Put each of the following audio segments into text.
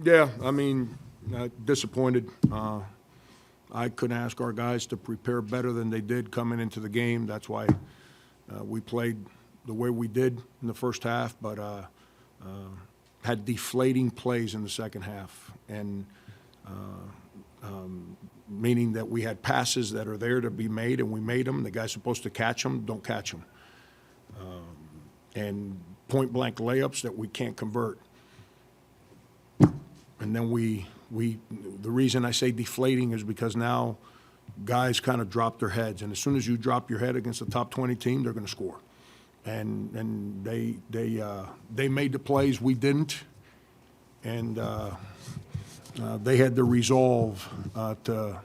Yeah, I mean, disappointed. I couldn't ask our guys to prepare better than they did coming into the game. That's why we played the way we did in the first half, but had deflating plays in the second half, and meaning that we had passes that are there to be made, and we made them. The guy's supposed to catch them, don't catch them. And point-blank layups that we can't convert. And then the reason I say deflating is because now guys kind of drop their heads, and as soon as you drop your head against a top 20 team, they're going to score. And they made the plays, we didn't, and they had the resolve to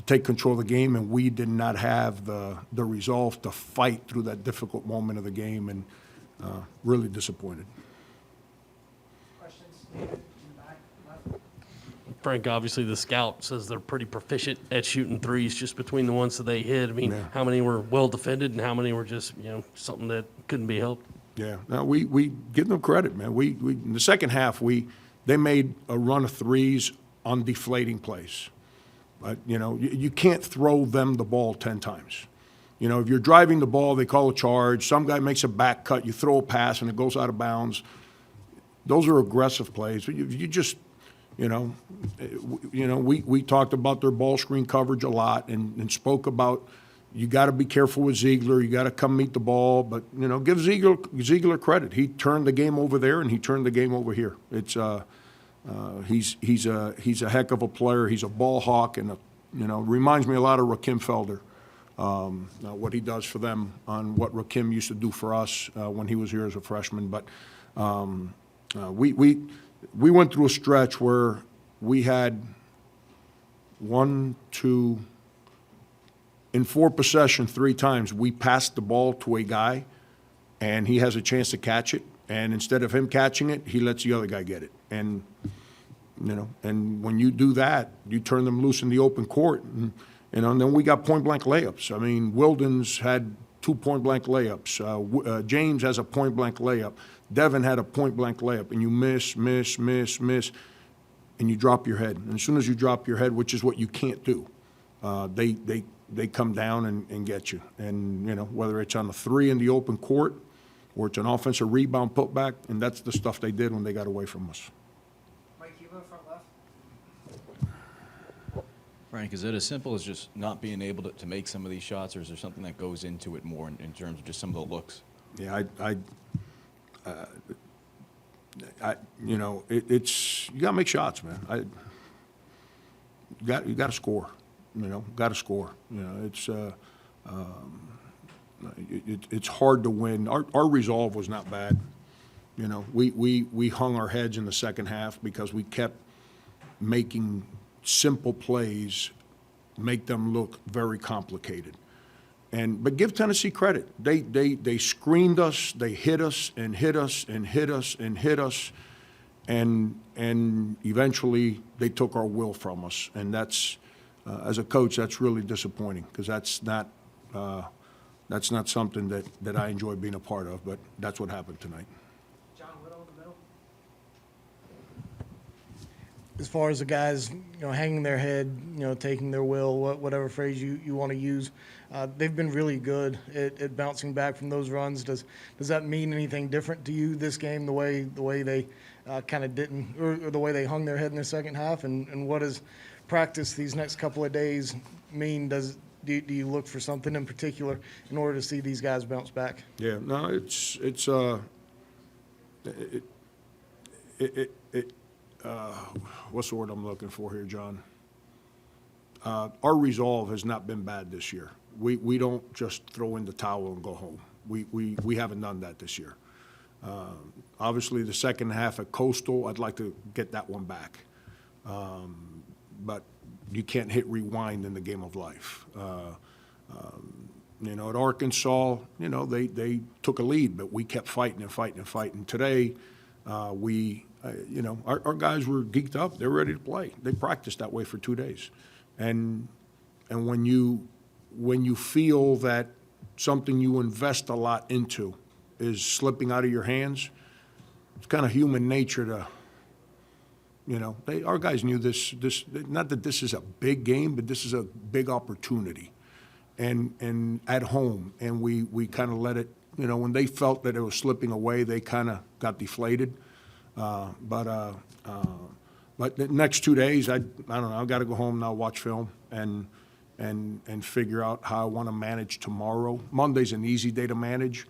take control of the game, and we did not have the resolve to fight through that difficult moment of the game, and really disappointed. Questions? David, in the back, left. Frank, obviously the scout says they're pretty proficient at shooting threes just between the ones that they hit. I mean, Yeah. how many were well defended and how many were just, something that couldn't be helped? Yeah, no, we give them credit, man. We in the second half, they made a run of threes on deflating plays. But, you can't throw them the ball 10 times. If you're driving the ball, they call a charge. Some guy makes a back cut. You throw a pass, and it goes out of bounds. Those are aggressive plays. You just, we talked about their ball screen coverage a lot and spoke about you got to be careful with Ziegler. You got to come meet the ball. But, give Ziegler credit. He turned the game over there, and he turned the game over here. It's he's a heck of a player. He's a ball hawk, and reminds me a lot of Rakim Felder. What he does for them on what Rakim used to do for us when he was here as a freshman. But we went through a stretch where we had in 4 possessions 3 times we passed the ball to a guy, and he has a chance to catch it. And instead of him catching it, he lets the other guy get it. And and when you do that, you turn them loose in the open court. And then we got point-blank layups. I mean, Wildens had 2 point-blank layups. James has a point-blank layup. Devin had a point-blank layup. And you miss, and you drop your head. And as soon as you drop your head, which is what you can't do, they come down and get you. And, whether it's on the 3 in the open court or it's an offensive rebound putback, and that's the stuff they did when they got away from us. Mike Cuba, front left. Frank, is it as simple as just not being able to make some of these shots, or is there something that goes into it more in terms of just some of the looks? Yeah, it's you got to make shots, man. You got to score. Got to score. It's hard to win. Our resolve was not bad. We hung our heads in the second half because we kept making simple plays make them look very complicated. But give Tennessee credit. They screened us, they hit us and hit us and hit us and hit us, and eventually they took our will from us. And that's, as a coach, that's really disappointing because that's not something that I enjoy being a part of. But that's what happened tonight. John Whittle in the middle. As far as the guys, hanging their head, taking their will, whatever phrase you want to use, they've been really good at bouncing back from those runs. Does that mean anything different to you this game, the way they kind of didn't, or the way they hung their head in the second half? And what does practice these next couple of days mean? Do you look for something in particular in order to see these guys bounce back? Yeah, no, it's what's the word I'm looking for here, John? Our resolve has not been bad this year. We don't just throw in the towel and go home. We haven't done that this year. Obviously, the second half at Coastal, I'd like to get that one back. But you can't hit rewind in the game of life. At Arkansas, they took a lead, but we kept fighting and fighting and fighting. Today, our guys were geeked up. They were ready to play. They practiced that way for 2 days. And when you feel that something you invest a lot into is slipping out of your hands, it's kind of human nature You know, our guys knew this, not that this is a big game, but this is a big opportunity. And at home, and we kind of let it, you know, when they felt that it was slipping away, they kind of got deflated. But the next 2 days, I don't know, I've got to go home now, watch film, and figure out how I want to manage tomorrow. Monday's an easy day to manage.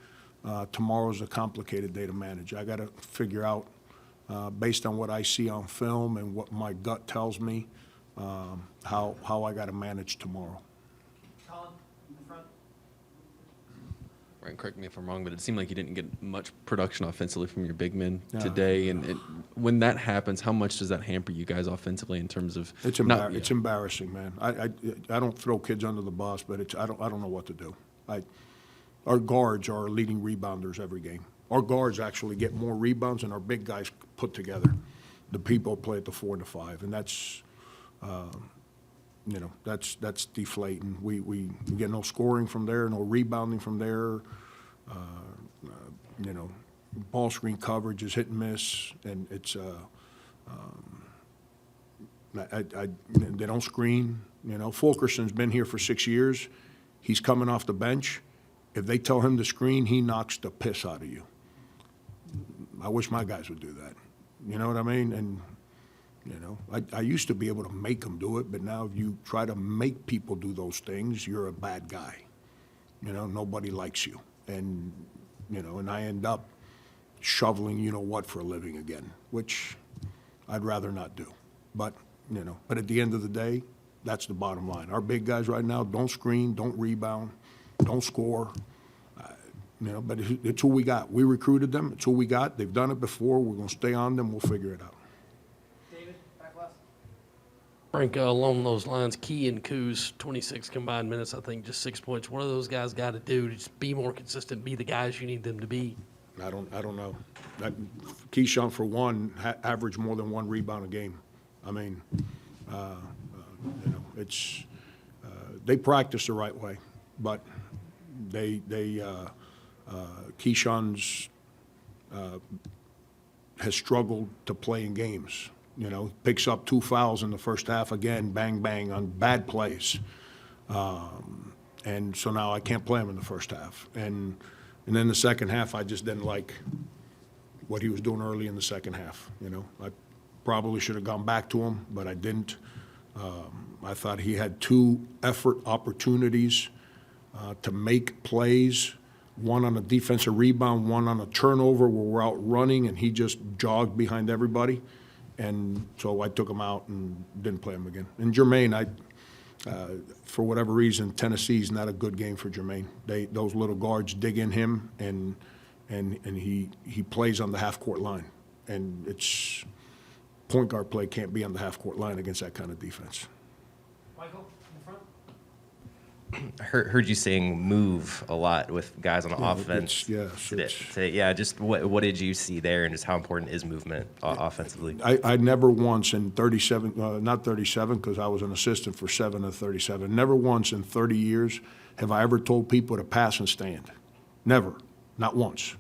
Tomorrow's a complicated day to manage. I got to figure out, based on what I see on film and what my gut tells me, how I got to manage tomorrow. Colin, in the front. Right, correct me if I'm wrong, but it seemed like you didn't get much production offensively from your big men No. today. And when that happens, how much does that hamper you guys offensively in terms of It's not- embarrassing, man. I don't throw kids under the bus, but I don't know what to do. Our guards are leading rebounders every game. Our guards actually get more rebounds than our big guys put together. The people play at the 4 and the 5, and that's that's deflating. We get no scoring from there, no rebounding from there. Ball screen coverage is hit and miss, and it's they don't screen. You know, Fulkerson's been here for 6 years. He's coming off the bench. If they tell him to screen, he knocks the piss out of you. I wish my guys would do that. You know what I mean? And, you know, I used to be able to make them do it, but now if you try to make people do those things, you're a bad guy. You know, nobody likes you. And, you know, and I end up shoveling you-know-what for a living again, which I'd rather not do. But, you know, but at the end of the day, that's the bottom line. Our big guys right now don't screen, don't rebound, don't score. You know, but it's who we got. We recruited them. It's who we got. They've done it before. We're going to stay on them. We'll figure it out. David, back left. Frank, along those lines, Key and Kuz, 26 combined minutes, I think, just 6 points. What do those guys got to do to just be more consistent, be the guys you need them to be? I don't know. Keyshawn, for one, averaged more than one rebound a game. I mean, you know, it's they practice the right way, but Keyshawn's has struggled to play in games. You know, picks up 2 fouls in the first half again, bang, bang, on bad plays. And so now I can't play him in the first half. And then the second half, I just didn't like what he was doing early in the second half. You know, I probably should have gone back to him, but I didn't. I thought he had 2 effort opportunities to make plays, one on a defensive rebound, one on a turnover where we're out running, and he just jogged behind everybody. And so I took him out and didn't play him again. And Jermaine, for whatever reason, Tennessee's not a good game for Jermaine. Those little guards dig in him, and he plays on the half-court line. And it's point guard play can't be on the half-court line against that kind of defense. Michael, in the front. I heard you saying move a lot with guys on offense. Today. Yeah, just what did you see there, and just how important is movement offensively? I never once in 37, not 37, because I was an assistant for 7 of 37, never once in 30 years have I ever told people to pass and stand. Never, not once.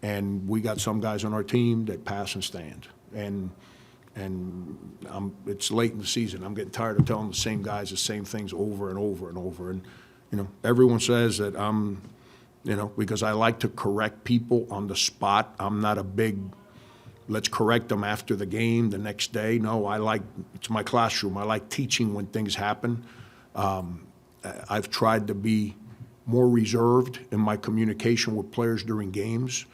And we got some guys on our team that pass and stand. And it's late in the season. I'm getting tired of telling the same guys the same things over and over and over. And, you know, everyone says that I'm, you know, because I like to correct people on the spot. I'm not a big, let's correct them after the game the next day. No, it's my classroom. I like teaching when things happen. I've tried to be more reserved in my communication with players during games.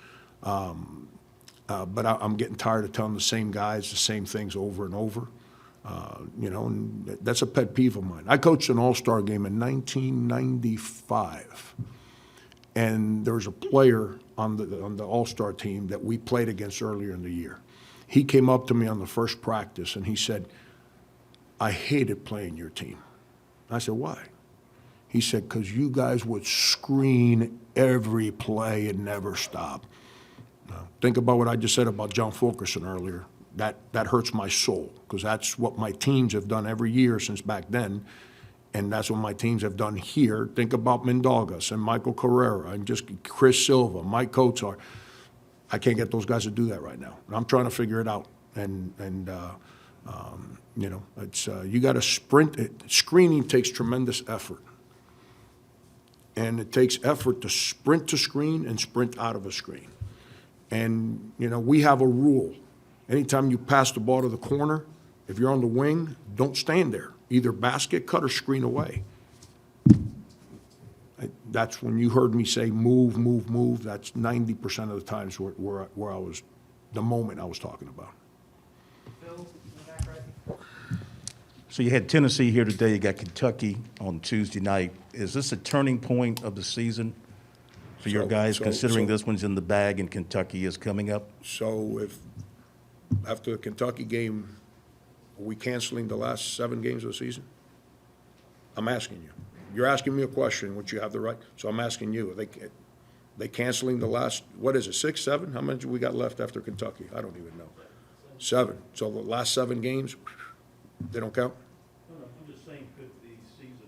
But I'm getting tired of telling the same guys the same things over and over. You know, and that's a pet peeve of mine. I coached an all-star game in 1995, and there was a player on the all-star team that we played against earlier in the year. He came up to me on the first practice, and he said, "I hated playing your team." I said, "Why?" He said, "'Cause you guys would screen every play and never stop." Think about what I just said about John Fulkerson earlier. That hurts my soul, because that's what my teams have done every year since back then, and that's what my teams have done here. Think about Mindaugas and Michael Carrera and just Chris Silva, Mike Kotsar. I can't get those guys to do that right now, and I'm trying to figure it out. You know, it's, you got to sprint. Screening takes tremendous effort. And it takes effort to sprint to screen and sprint out of a screen. And, you know, we have a rule. Anytime you pass the ball to the corner, if you're on the wing, don't stand there. Either basket cut or screen away. That's when you heard me say move, move, move. That's 90% of the times where I was, the moment I was talking about. Phil, in the back right. So you had Tennessee here today, you got Kentucky on Tuesday night. Is this a turning point of the season for your guys, considering this one's in the bag and Kentucky is coming up? So if, after the Kentucky game, are we canceling the last 7 games of the season? I'm asking you. You're asking me a question, which you have the right, so I'm asking you, are they canceling the last, what is it, 6, 7? How many we got left after Kentucky? I don't even know. 7. So the last 7 games, they don't count? No, I'm just saying, could the season,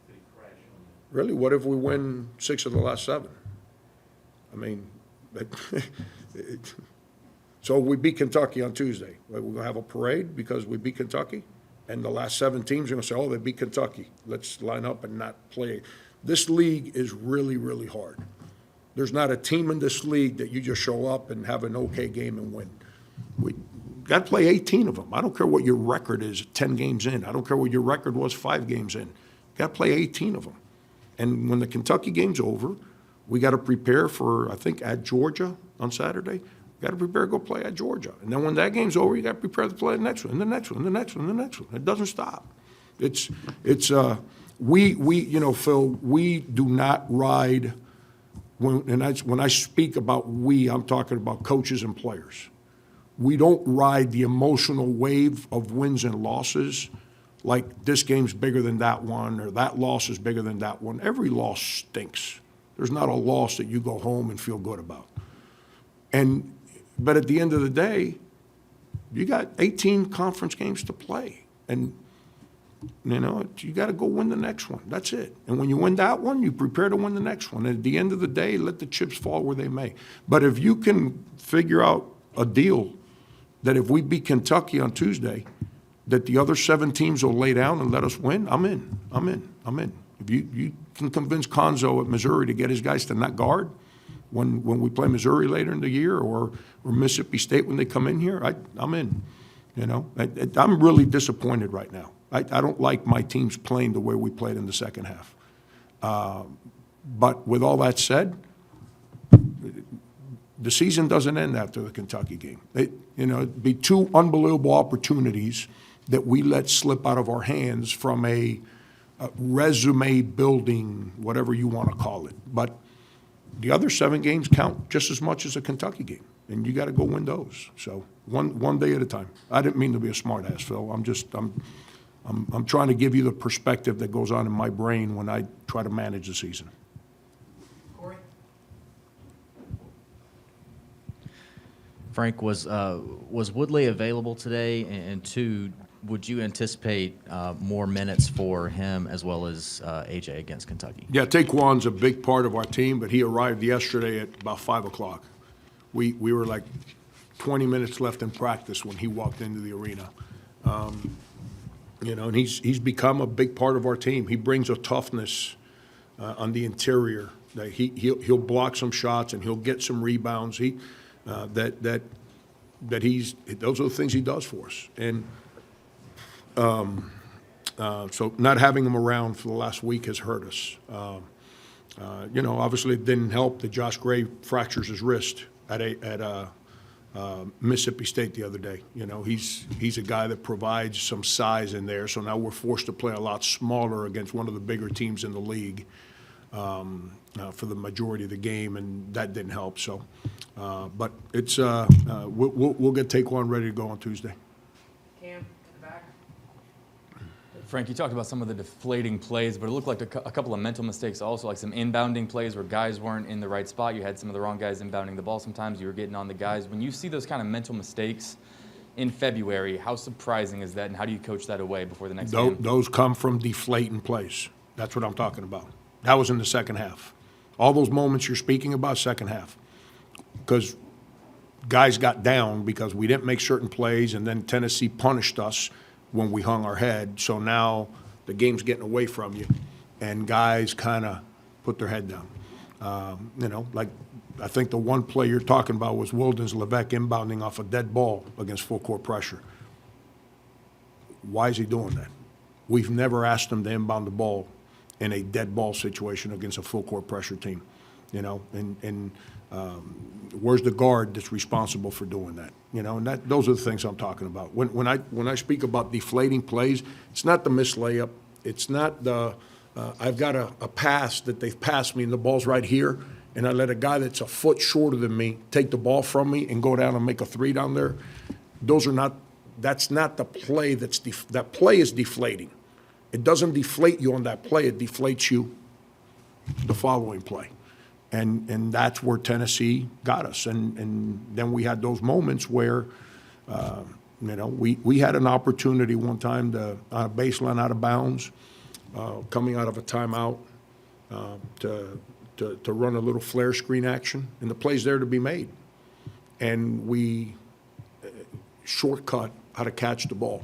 could it crash on that? Really? What if we win 6 of the last 7? I mean, so we beat Kentucky on Tuesday. We're going to have a parade because we beat Kentucky? And the last 7 teams are going to say, oh, they beat Kentucky. Let's line up and not play. This league is really, really hard. There's not a team in this league that you just show up and have an okay game and win. We got to play 18 of them. I don't care what your record is 10 games in. I don't care what your record was 5 games in. Got to play 18 of them. And when the Kentucky game's over, we got to prepare for, I think, at Georgia on Saturday. Got to prepare to go play at Georgia. And then when that game's over, you got to prepare to play the next one, and the next one, and the next one, and the next one. It doesn't stop. We you know, Phil, we do not ride, when I speak about we, I'm talking about coaches and players. We don't ride the emotional wave of wins and losses like this game's bigger than that one or that loss is bigger than that one. Every loss stinks. There's not a loss that you go home and feel good about. But at the end of the day, you got 18 conference games to play. And, you know, you got to go win the next one. That's it. And when you win that one, you prepare to win the next one. And at the end of the day, let the chips fall where they may. But if you can figure out a deal that if we beat Kentucky on Tuesday, that the other 7 teams will lay down and let us win, I'm in. If you can convince Conzo at Missouri to get his guys to not guard when we play Missouri later in the year or Mississippi State when they come in here, I'm in. You know, I'm really disappointed right now. I don't like my teams playing the way we played in the second half. But with all that said, the season doesn't end after the Kentucky game. It'd be 2 unbelievable opportunities that we let slip out of our hands from a resume building, whatever you want to call it. But the other 7 games count just as much as a Kentucky game, and you got to go win those. So one day at a time. I didn't mean to be a smart ass, Phil. I'm trying to give you the perspective that goes on in my brain when I try to manage the season. Corey? Frank, was Woodley available today? And 2, would you anticipate more minutes for him as well as AJ against Kentucky? Yeah, Taquan's a big part of our team, but he arrived yesterday at about 5 o'clock. We were like 20 minutes left in practice when he walked into the arena. And he's become a big part of our team. He brings a toughness on the interior. That he'll block some shots and he'll get some rebounds. Those are the things he does for us. And so not having him around for the last week has hurt us. Obviously it didn't help that Josh Gray fractures his wrist at Mississippi State the other day. He's a guy that provides some size in there, so now we're forced to play a lot smaller against one of the bigger teams in the league for the majority of the game, and that didn't help. So, but it's we'll get Taquan ready to go on Tuesday. Cam, in the back. Frank, you talked about some of the deflating plays, but it looked like a couple of mental mistakes also, like some inbounding plays where guys weren't in the right spot. You had some of the wrong guys inbounding the ball sometimes. You were getting on the guys. When you see those kind of mental mistakes in February, how surprising is that, and how do you coach that away before the next game? Those come from deflating plays. That's what I'm talking about. That was in the second half. All those moments you're speaking about, second half. Because guys got down because we didn't make certain plays, and then Tennessee punished us when we hung our head. So now the game's getting away from you, and guys kind of put their head down. You know, like I think the one play you're talking about was Wilden's Levesque inbounding off a dead ball against full court pressure. Why is he doing that? We've never asked him to inbound the ball in a dead ball situation against a full court pressure team, you know, and where's the guard that's responsible for doing that? You know, and those are the things I'm talking about. When I speak about deflating plays, it's not the missed layup. It's not the I've got a pass that they've passed me and the ball's right here, and I let a guy that's a foot shorter than me take the ball from me and go down and make a three down there. That's not the play that play is deflating. It doesn't deflate you on that play, it deflates you the following play. And that's where Tennessee got us. And then we had those moments where, you know, we had an opportunity one time on a baseline out of bounds, coming out of a timeout, to run a little flare screen action, and the play's there to be made. And we shortcut how to catch the ball.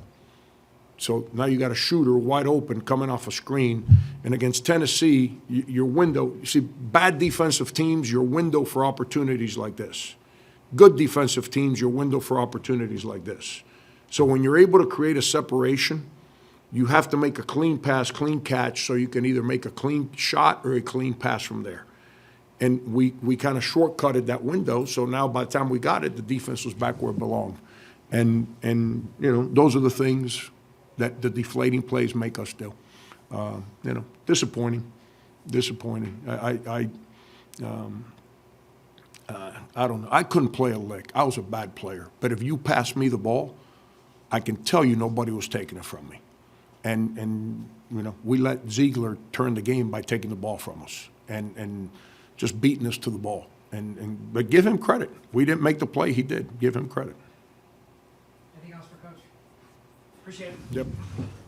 So now you got a shooter wide open coming off a screen. And against Tennessee, your window, you see, bad defensive teams, your window for opportunities like this. Good defensive teams, your window for opportunities like this. So when you're able to create a separation, you have to make a clean pass, clean catch, so you can either make a clean shot or a clean pass from there. And we kind of shortcutted that window, so now by the time we got it, the defense was back where it belonged. And you know, those are the things that the deflating plays make us do. You know, disappointing. I don't know. I couldn't play a lick. I was a bad player. But if you passed me the ball, I can tell you nobody was taking it from me. And you know, we let Ziegler turn the game by taking the ball from us and just beating us to the ball. But give him credit. We didn't make the play. He did. Give him credit. Anything else for Coach? Appreciate it. Yep.